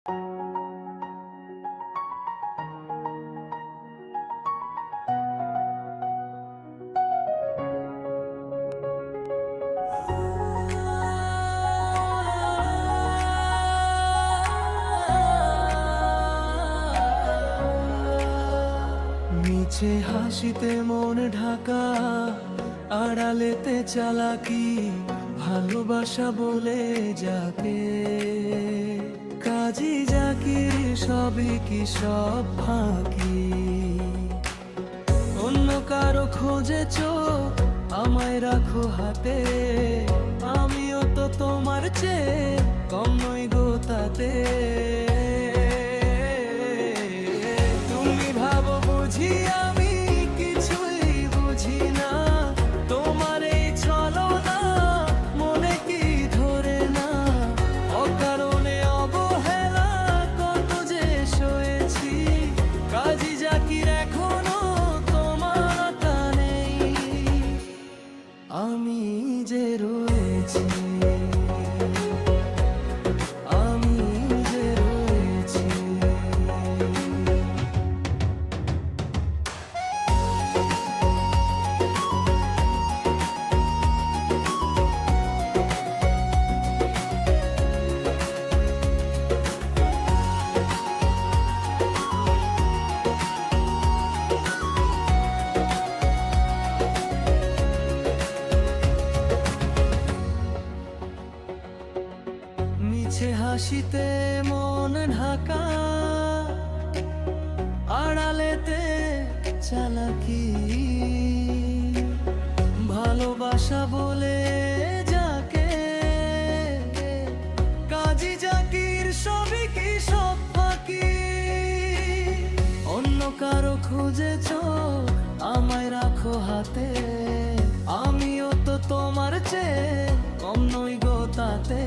মিছে হাসিতে মন ঢাকা, আড়ালেতে চালাকি, ভালোবাসা বলে যাকে। কাজী জাকির সবই কি সব ফাঁকি? অন্য কারো খোঁজেছ, আমায় রাখো হাতে। আমিও তো তোমার চেয়ে কম নই গো তাতে। তুমি ভাবো বুঝি আমি কিছুই বুঝি না, তোমার এই ছলনা মনে কি ধরে না? অকারণে অবহেলা কত যে সয়েছি, কাজী জাকির এখনো তোমার টানেই আমি যে রয়েছি, আমি যে রয়েছি। মিছে হাসিতে মন ঢাকা, আড়ালেতে চালাকি, ভালোবাসা বলে যাকে। কাজী জাকির সবই কি সব ফাঁকি? অন্য কারো খুঁজেছ, আমায় রাখো হাতে। আমিও তো তোমার চেয়ে কম নই গো তাতে।